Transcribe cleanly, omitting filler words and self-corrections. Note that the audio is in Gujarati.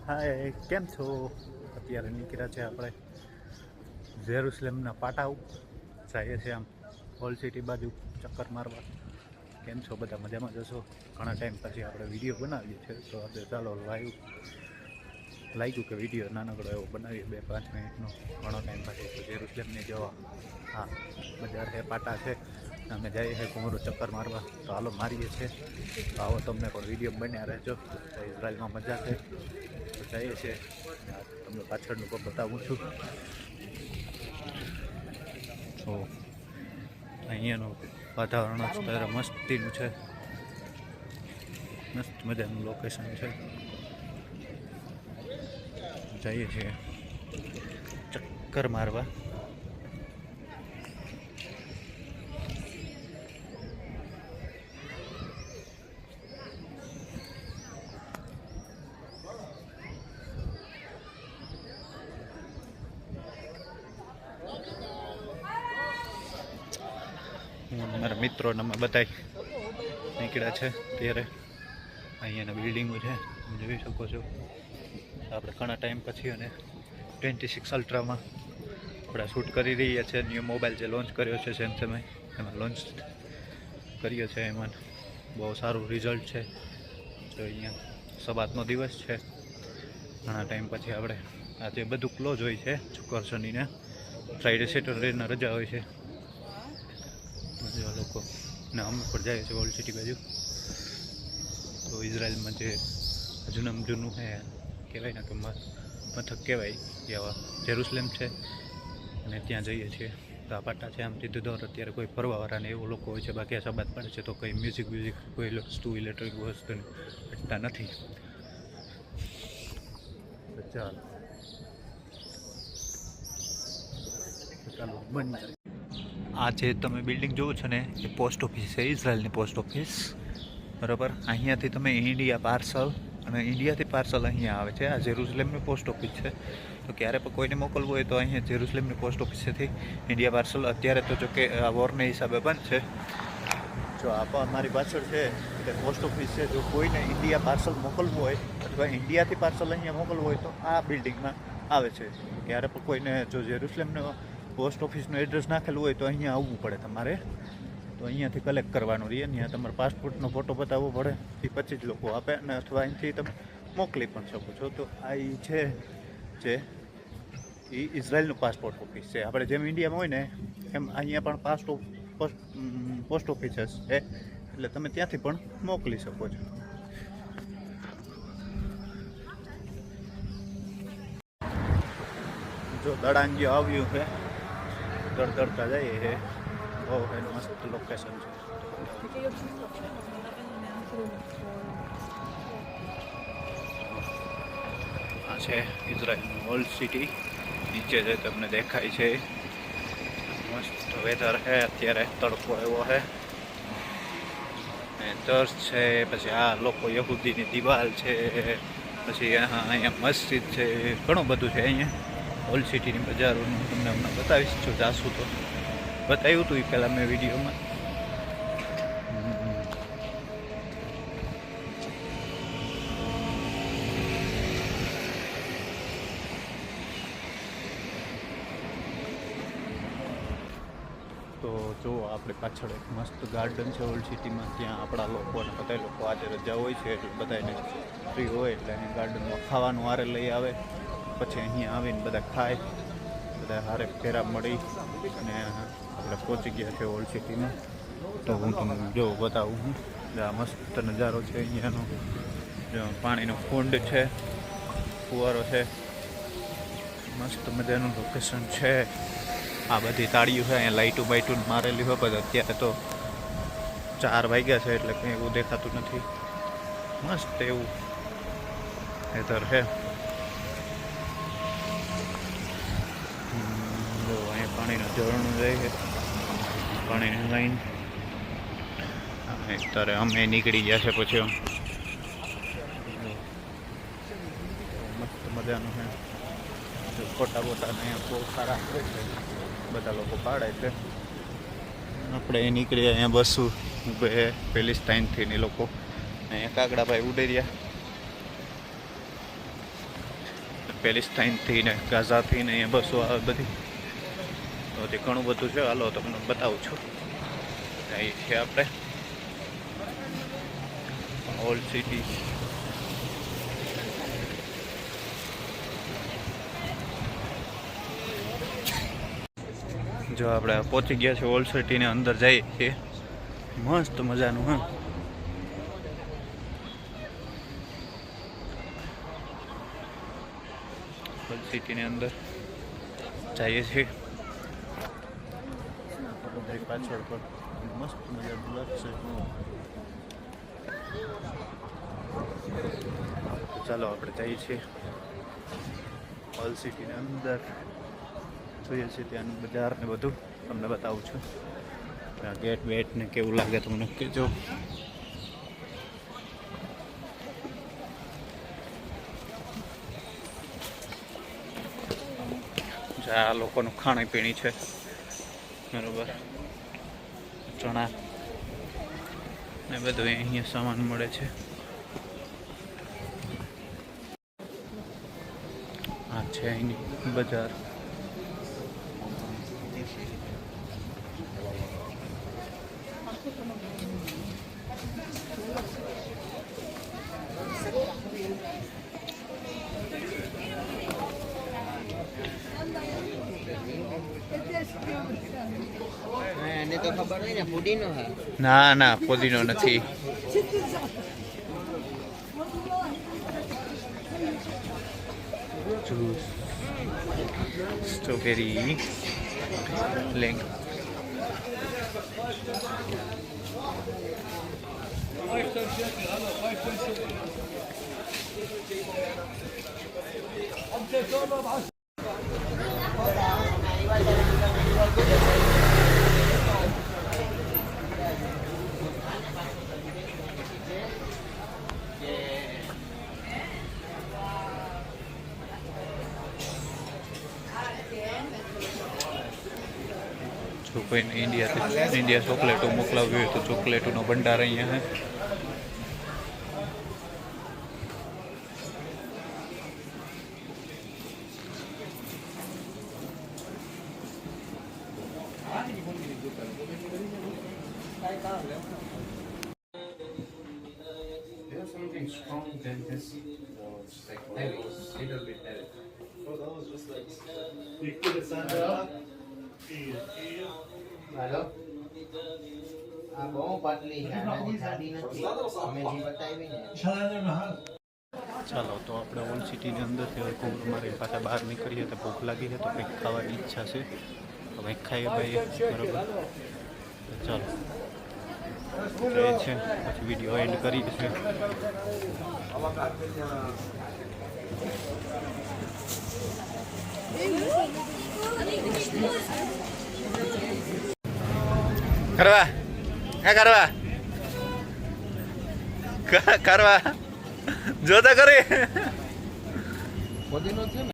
હાય, કેમ છો? અત્યારે નીકળ્યા છે આપણે જેરુસલેમના પાટા ઉપર જઈએ છીએ આમ હોલ સિટી બાજુ ચક્કર મારવા. કેમ છો બધા? મજામાં જશો? ઘણા ટાઈમ પછી આપણે વિડીયો બનાવીએ છીએ, તો આપણે ચાલો લાગ્યું કે વિડીયો નાનકડો એવો બનાવીએ 2-5 મિનિટનો. ઘણો ટાઈમ પછી જેરુસલેમની જો હા બજાર છે, પાટા છે, અમે જઈએ છીએ ઘૂમરો ચક્કર મારવા. તો હાલો મારીએ છીએ. તો આવો, તમને પણ વિડીયો બન્યા રહેજો. ઇઝરાયલમાં મજા છે તો જઈએ છીએ, તમને પાછળનું પણ બતાવું છું. તો અહીંયાનું વાતાવરણ અત્યારે મસ્તીનું છે, મસ્ત મજાનું લોકેશન છે. જઈએ છીએ ચક્કર મારવા. મારા મિત્રોને અમે બધા નીકળ્યા છે ત્યારે અહીંયાના બિલ્ડિંગો છે, તમે જોઈ શકો છો. આપણે ઘણા ટાઈમ પછી અને 26 અલ્ટ્રામાં આપણે શૂટ કરી રહ્યા છીએ. ન્યૂ મોબાઈલ જે લોન્ચ કર્યો છે સેમસંગે, એમાં લોન્ચ કર્યો છે. એમાં બહુ સારું રિઝલ્ટ છે. તો અહીંયા સવારનો દિવસ છે, ઘણા ટાઈમ પછી આપણે આજે બધું ક્લોઝ હોય છે. શુક્ર શનિને ફ્રાઈડે સેટરડેના રજા હોય છે. લોકો ને અમે પણ જાય છે ઓલ્ડ સિટી બાજુ. તો ઇઝરાયલમાં જે જૂનું હે કહેવાય ને કે મથક કહેવાય, જેવા જેરુસલેમ છે, અને ત્યાં જઈએ છીએ. તો આ પાટા છે આમ સીધું દોર. અત્યારે કોઈ ફરવાવાળાને એવું લોકો હોય છે, બાકી આ સબાત પડે છે તો કંઈ મ્યુઝિક કોઈ વસ્તુ ઇલેક્ટ્રિક વસ્તુ હટતા નથી. ચાલો બંધ. આ જે તમે બિલ્ડિંગ જોવો છો ને, એ પોસ્ટ ઓફિસ છે, ઇઝરાયલની પોસ્ટ ઓફિસ, બરાબર. અહીંયાથી તમે ઇન્ડિયા પાર્સલ, અને ઇન્ડિયાથી પાર્સલ અહીંયા આવે છે. આ જેરુસલેમની પોસ્ટ ઓફિસ છે. તો ક્યારે પણ કોઈને મોકલવું હોય તો અહીંયા જેરુસલેમની પોસ્ટ ઓફિસેથી ઇન્ડિયા પાર્સલ. અત્યારે તો જો કે આ વોરને હિસાબે બંધ છે. જો આ મારી પાછળ છે તે પોસ્ટ ઓફિસ છે. જો કોઈને ઇન્ડિયા પાર્સલ મોકલવું હોય અથવા ઇન્ડિયાથી પાર્સલ અહીંયા મોકલવું હોય તો આ બિલ્ડિંગમાં આવે છે. ક્યારે પણ કોઈને જો જેરુસલેમનો પોસ્ટ ઓફિસનું એડ્રેસ નાખેલું હોય તો અહીંયા આવવું પડે તમારે. તો અહીંયાથી કલેક્ટ કરવાનું રહે. ત્યાં તમારે પાસપોર્ટનો ફોટો બતાવવો પડે, એ 25 લોકો આપે, અને અથવા અહીંથી તમે મોકલી પણ શકો છો. તો આ છે જે એ ઇઝરાયલનું પાસપોર્ટ ઓફિસ છે. આપણે જેમ ઇન્ડિયામાં હોય ને એમ અહીંયા પણ પોસ્ટ ઓફિસ છે, એટલે તમે ત્યાંથી પણ મોકલી શકો છો. જો દડાંગીઓ આવ્યું છે, દડતા જઈએ છે. બહુ મસ્ત લોકેશન છે. આ છે ઇઝરાયલની ઓલ્ડ સિટી. નીચે જે તમને દેખાય છે, મસ્ત વેધર છે. અત્યારે તડકો એવો છે, ચર્ચ છે, પછી આ લોકો યહૂદીની દિવાલ છે, પછી અહીંયા મસ્જિદ છે, ઘણું બધું છે અહીંયા. ઓલ્ડ સિટીની બજારોનું તમને હમણાં બતાવીશ. જો જાશું તો બતાવ્યું હતું એ પહેલાં મેં વિડીયોમાં. તો જો આપણે પાછળ એક મસ્ત ગાર્ડન છે ઓલ્ડ સિટીમાં. ત્યાં આપણા લોકો અને બધા લોકો આજે રજા હોય છે એટલે બધાને ફ્રી હોય એટલે અહીં ગાર્ડનમાં ખાવાનું હારે લઈ આવે. પછી અહીંયા આવીને બધા ખાય, બધા હારે ફેરા મળી અને આપણે પહોંચી ગયા છે ઓલ્ડ સિટીમાં. તો હું તમને જો બતાવું હું. આ મસ્ત નજારો છે અહીંયાનો. પાણીનો કુંડ છે, ફુવારો છે, મસ્ત મજાનું લોકેશન છે. આ બધી તાળીઓ છે, અહીંયા લાઇટું બાઇટું મારેલી હોય, પણ અત્યારે તો 4 વાગ્યા છે એટલે કંઈ એવું દેખાતું નથી. મસ્ત એવું વેધર છે. જો અહીંયા પાણીનું ઝરણું જાય છે, પાણીની લાઈન. અત્યારે અમે નીકળી ગયા છે પછી મસ્ત મજાનું છે. ફોટા બોટાને અહીંયા બહુ સારા છે, બધા લોકો પાડે છે. આપણે એ નીકળીએ. અહીંયા બસો પેલિસ્ટાઇનથી ને લોકો અહીંયા કાગડાભાઈ ઉડેરિયા. પેલેસ્ટાઇનથી ને ગાઝાથી ને અહીંયા બસો આવે બધી. તો તે ઘણું બધું છે. હાલો તમને બતાવું છું. અહીં છે આપણે ઓલ્ડ સિટી. જો આપણે પહોંચી ગયા છે ઓલ્ડ સિટીની અંદર જઈએ છીએ. મસ્ત મજાનું. હા, ઓલ્ડ સિટીની અંદર જઈએ છીએ. પાછળ પર મસ્ત મજાનું લાગશે. ચાલો આપણે જઈએ છીએ ઓલ્ડ સિટીની અંદર. જોઈએ છીએ ત્યાંનું બજાર ને બધું તમને બતાવું છું. ગેટ વેટ ને કેવું લાગે તમને કહેજો. આ લોકોનું ખાણીપીણી છે બરોબર. ચણા ને બધું અહીંયા સામાન મળે છે. આ છે અહીંની બજાર. તો ખબર હોય ને પુદીનો હે. ના ના, પુદીનો નથી. Juice, strawberry, Lang. જો કોઈને ઇન્ડિયા ચોકલેટો મોકલાવવી હોય તો ચોકલેટોનો ભંડાર અહીંયા હે. Something strong than this. No, it's like heavy, little bit heavy. Oh, that was just like. You put it under. હાલો આ બહુ પતલી છે આનાથી જાડી નથી અમે જે બતાવી ને. ચાલો તો આપણે ઓલ્ડ સિટીની અંદરથી હવે કોણ મારી પાછા બહાર નીકળીએ તો ભૂખ લાગી છે તો કંઈક ખાવાની ઈચ્છા છે. તો કંઈક ખાઈએ ભાઈ બરાબર. તો ચાલો રહે છે પછી વિડીયો એન્ડ કરીએ છીએ. કરવા કરવા કરવા જોતા કરે.